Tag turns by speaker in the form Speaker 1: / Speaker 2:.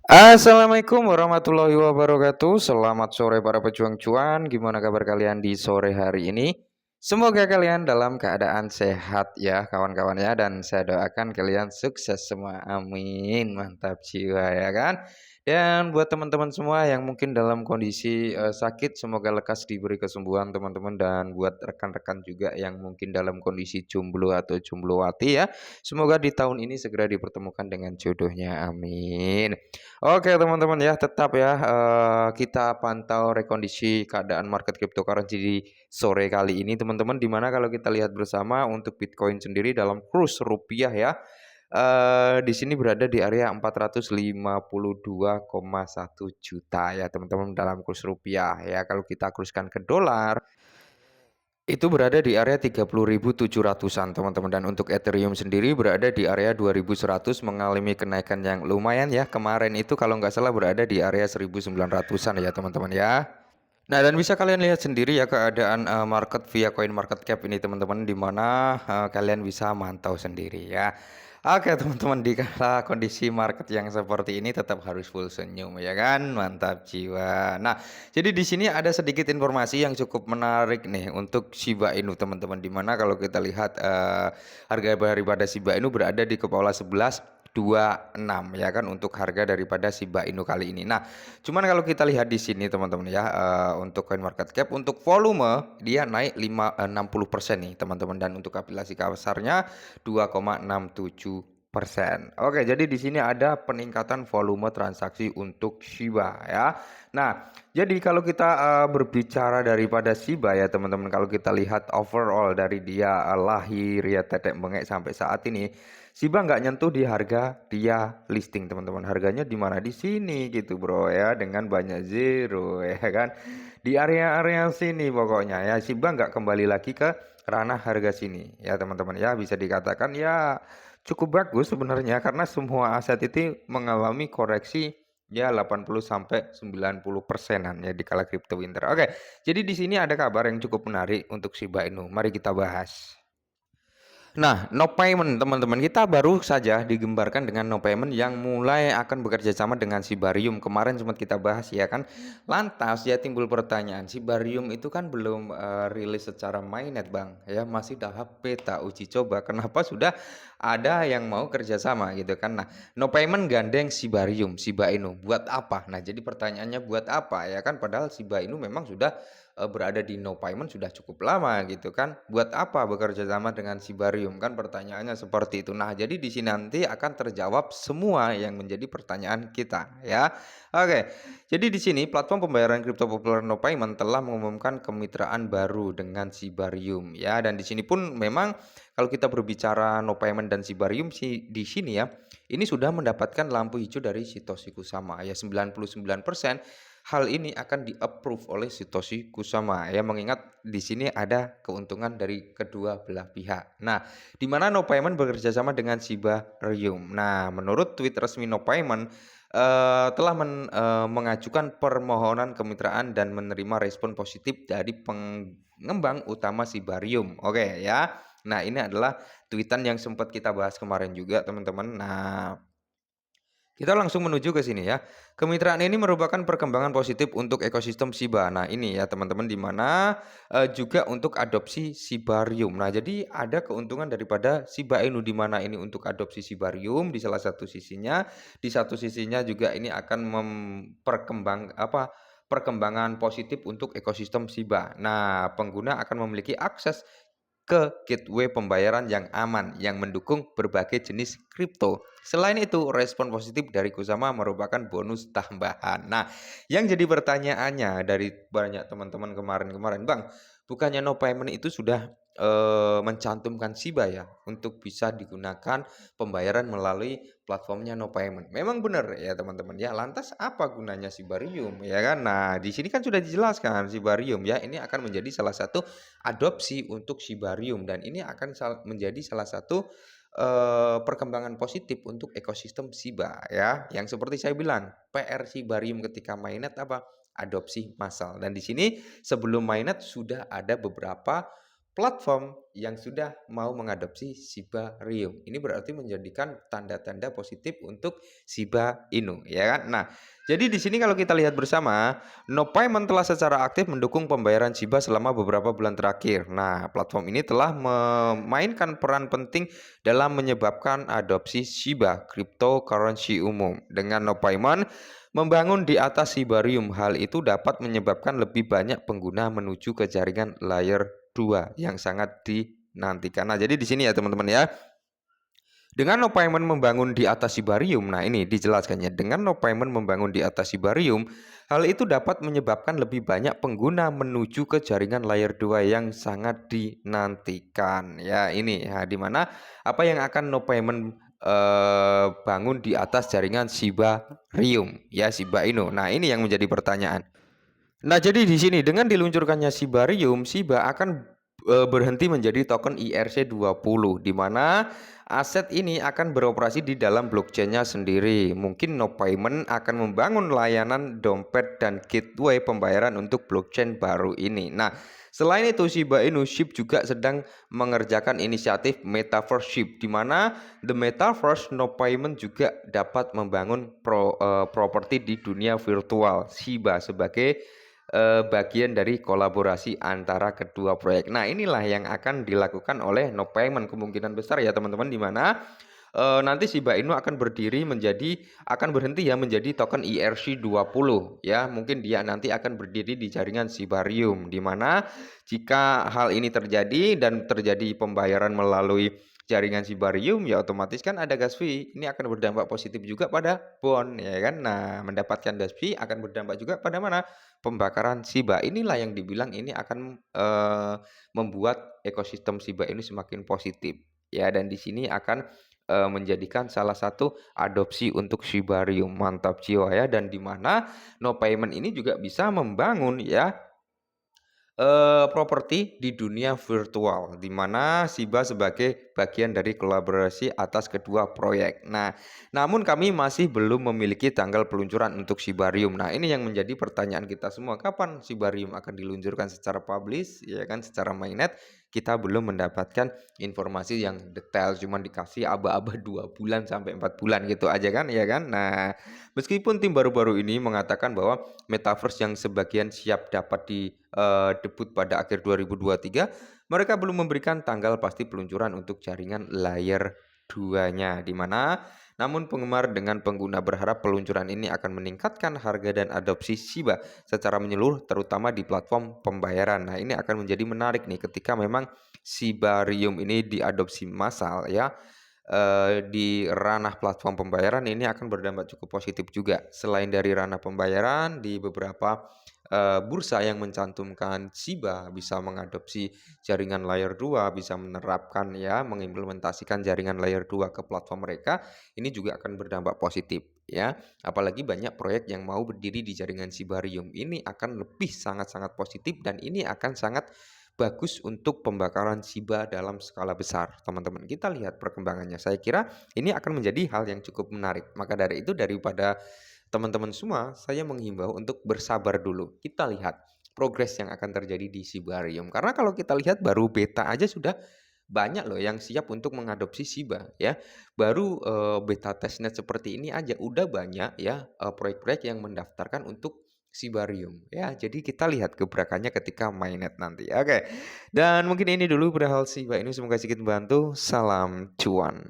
Speaker 1: Assalamualaikum warahmatullahi wabarakatuh. Selamat sore para pejuang cuan. Gimana kabar kalian di sore hari ini? Semoga kalian dalam keadaan sehat ya kawan-kawan ya. Dan saya doakan kalian sukses semua. Amin. Mantap jiwa ya kan. Dan buat teman-teman semua yang mungkin dalam kondisi sakit, semoga lekas diberi kesembuhan teman-teman. Dan buat rekan-rekan juga yang mungkin dalam kondisi jomblo atau jomblowati ya, semoga di tahun ini segera dipertemukan dengan jodohnya. Amin. Oke teman-teman ya, tetap ya kita pantau rekondisi keadaan market cryptocurrency di sore kali ini teman-teman. Dimana kalau kita lihat bersama untuk Bitcoin sendiri dalam kurs rupiah ya, di sini berada di area 452,1 juta ya teman-teman dalam kurs rupiah ya. Kalau kita kurskan ke dolar itu berada di area 30.700-an teman-teman, dan untuk Ethereum sendiri berada di area 2.100 mengalami kenaikan yang lumayan ya. Kemarin itu kalau nggak salah berada di area 1.900-an ya teman-teman ya. Nah, dan bisa kalian lihat sendiri ya keadaan market via coin market cap ini teman-teman, di mana kalian bisa mantau sendiri ya. Oke teman-teman, di kala kondisi market yang seperti ini tetap harus full senyum ya kan, mantap jiwa. Nah, jadi di sini ada sedikit informasi yang cukup menarik nih untuk Shiba Inu teman-teman, di mana kalau kita lihat harga daripada Shiba Inu berada di kepala 11,26 ya kan untuk harga daripada Shiba Inu kali ini. Nah, cuman kalau kita lihat di sini teman-teman ya, untuk coin market cap untuk volume dia naik 60% nih teman-teman, dan untuk kapitalisasi pasarnya 2,67%. Oke, jadi di sini ada peningkatan volume transaksi untuk Shiba ya. Nah, jadi kalau kita berbicara daripada Shiba ya teman-teman, kalau kita lihat overall dari dia lahir ya tetek bengek sampai saat ini, Shiba nggak nyentuh di harga dia listing teman-teman. Harganya di mana? Di sini gitu bro ya, dengan banyak zero ya kan. Di area-area sini pokoknya ya. Shiba nggak kembali lagi ke ranah harga sini ya teman-teman ya. Bisa dikatakan ya cukup bagus sebenarnya, karena semua aset itu mengalami koreksi ya 80 sampai 90 persenan ya di kala crypto winter. Oke, jadi di sini ada kabar yang cukup menarik untuk Shiba Inu. Mari kita bahas. Nah, no payment teman-teman, kita baru saja digembarkan dengan no payment yang mulai akan bekerja sama dengan Sibarium. Kemarin sempat kita bahas ya kan. Lantas ya timbul pertanyaan, Sibarium itu kan belum rilis secara mainnet Bang, ya masih tahap beta uji coba. Kenapa sudah ada yang mau kerjasama gitu kan? Nah, no payment gandeng Sibarium, Shiba Inu, buat apa? Nah, jadi pertanyaannya buat apa ya kan? Padahal Shiba Inu memang sudah berada di no payment sudah cukup lama gitu kan. Buat apa bekerja sama dengan Sibarium, kan pertanyaannya seperti itu. Nah, jadi di sini nanti akan terjawab semua yang menjadi pertanyaan kita ya. Oke. Jadi di sini platform pembayaran kripto populer no payment telah mengumumkan kemitraan baru dengan Sibarium ya, dan di sini pun memang kalau kita berbicara no payment dan Sibarium sih di sini ya, ini sudah mendapatkan lampu hijau dari Satoshi Kusama ya. 99% hal ini akan di-approve oleh Satoshi Kusama ya, mengingat di sini ada keuntungan dari kedua belah pihak. Nah, di mana No Payment bekerja sama dengan Sibarium. Nah, menurut tweet resmi No Payment telah mengajukan permohonan kemitraan dan menerima respon positif dari pengembang utama Sibarium. Oke ya. Nah, ini adalah tweetan yang sempat kita bahas kemarin juga, teman-teman. Nah, kita langsung menuju ke sini ya. Kemitraan ini merupakan perkembangan positif untuk ekosistem Shiba. Nah, ini ya teman-teman, di mana juga untuk adopsi Shibarium. Nah, jadi ada keuntungan daripada Shiba Inu, di mana ini untuk adopsi Shibarium di salah satu sisinya, di satu sisinya juga ini akan perkembangan positif untuk ekosistem Shiba. Nah, pengguna akan memiliki akses ke gateway pembayaran yang aman yang mendukung berbagai jenis kripto. Selain itu, respon positif dari Kusama merupakan bonus tambahan. Nah, yang jadi pertanyaannya dari banyak teman-teman kemarin-kemarin, Bang, bukannya no payment itu sudah mencantumkan Shiba ya untuk bisa digunakan pembayaran melalui platformnya no payment. Memang benar ya teman-teman ya. Lantas apa gunanya Shibarium ya kan? Nah, di sini kan sudah dijelaskan Shibarium ya, ini akan menjadi salah satu adopsi untuk Shibarium, dan ini akan menjadi salah satu perkembangan positif untuk ekosistem Shiba ya. Yang seperti saya bilang, PR Shibarium ketika mainnet apa? Adopsi massal. Dan di sini sebelum mainnet sudah ada beberapa platform yang sudah mau mengadopsi Shiba Ryu. Ini berarti menjadikan tanda-tanda positif untuk Shiba Inu, ya kan? Nah, jadi di sini kalau kita lihat bersama, No Payment telah secara aktif mendukung pembayaran Shiba selama beberapa bulan terakhir. Nah, platform ini telah memainkan peran penting dalam menyebabkan adopsi Shiba, cryptocurrency umum. Dengan No Payment membangun di atas Shibarium, hal itu dapat menyebabkan lebih banyak pengguna menuju ke jaringan layer 2 yang sangat dinantikan. Nah, jadi di sini ya teman-teman ya. Dengan No Payment membangun di atas Shibarium, nah ini dijelaskannya. Dengan No Payment membangun di atas Shibarium, hal itu dapat menyebabkan lebih banyak pengguna menuju ke jaringan layer 2 yang sangat dinantikan. Ya, ini ya di mana apa yang akan No Payment bangun di atas jaringan Shibarium, ya Shiba Inu. Nah, ini yang menjadi pertanyaan. Nah, jadi di sini dengan diluncurkannya Shibarium, Shiba akan berhenti menjadi token IRC20, di mana aset ini akan beroperasi di dalam blockchain-nya sendiri. Mungkin No Payment akan membangun layanan dompet dan gateway pembayaran untuk blockchain baru ini. Nah, selain itu Shiba Inu Ship juga sedang mengerjakan inisiatif Metaverse Ship, di mana The Metaverse No Payment juga dapat membangun properti di dunia virtual Shiba sebagai bagian dari kolaborasi antara kedua proyek. Nah, inilah yang akan dilakukan oleh No Payment kemungkinan besar ya teman-teman, di mana nanti Shiba Inu akan berhenti ya menjadi token ERC20 ya. Mungkin dia nanti akan berdiri di jaringan Shibarium, di mana jika hal ini terjadi dan terjadi pembayaran melalui jaringan Shibarium, ya otomatis kan ada gas fee. Ini akan berdampak positif juga pada bond ya kan. Nah, mendapatkan gas fee akan berdampak juga pada mana? Pembakaran Shiba. Inilah yang dibilang ini akan membuat ekosistem Shiba ini semakin positif ya, dan di sini akan menjadikan salah satu adopsi untuk Shibarium. Mantap jiwa ya, dan di mana No Payment ini juga bisa membangun ya properti di dunia virtual, di mana Shiba sebagai bagian dari kolaborasi atas kedua proyek. Nah, namun kami masih belum memiliki tanggal peluncuran untuk Shibarium. Nah, ini yang menjadi pertanyaan kita semua, kapan Shibarium akan diluncurkan secara publish, ya kan, secara mainnet. Kita belum mendapatkan informasi yang detail, cuman dikasih aba-aba 2 bulan sampai 4 bulan gitu aja kan, ya kan. Nah, meskipun tim baru-baru ini mengatakan bahwa Metaverse yang sebagian siap dapat debut pada akhir 2023, mereka belum memberikan tanggal pasti peluncuran untuk jaringan layer 2-nya, di mana namun penggemar dengan pengguna berharap peluncuran ini akan meningkatkan harga dan adopsi Shiba secara menyeluruh, terutama di platform pembayaran. Nah, ini akan menjadi menarik nih ketika memang Shibarium ini diadopsi massal ya. Di ranah platform pembayaran ini akan berdampak cukup positif juga. Selain dari ranah pembayaran, di beberapa bursa yang mencantumkan Shiba bisa mengadopsi jaringan layer 2, bisa menerapkan ya, mengimplementasikan jaringan layer 2 ke platform mereka, ini juga akan berdampak positif ya. Apalagi banyak proyek yang mau berdiri di jaringan Shibarium. Ini akan lebih sangat-sangat positif, dan ini akan sangat bagus untuk pembakaran Shiba dalam skala besar. Teman-teman, kita lihat perkembangannya. Saya kira ini akan menjadi hal yang cukup menarik. Maka dari itu, daripada teman-teman semua, saya menghimbau untuk bersabar dulu. Kita lihat progres yang akan terjadi di Shibarium. Karena kalau kita lihat baru beta aja sudah banyak loh yang siap untuk mengadopsi Shiba ya. Baru beta testnet seperti ini aja udah banyak ya proyek-proyek yang mendaftarkan untuk Shibarium ya. Jadi kita lihat gebrakannya ketika mainnet nanti. Oke. Dan mungkin ini dulu perihal Shiba ini, semoga sedikit membantu. Salam cuan.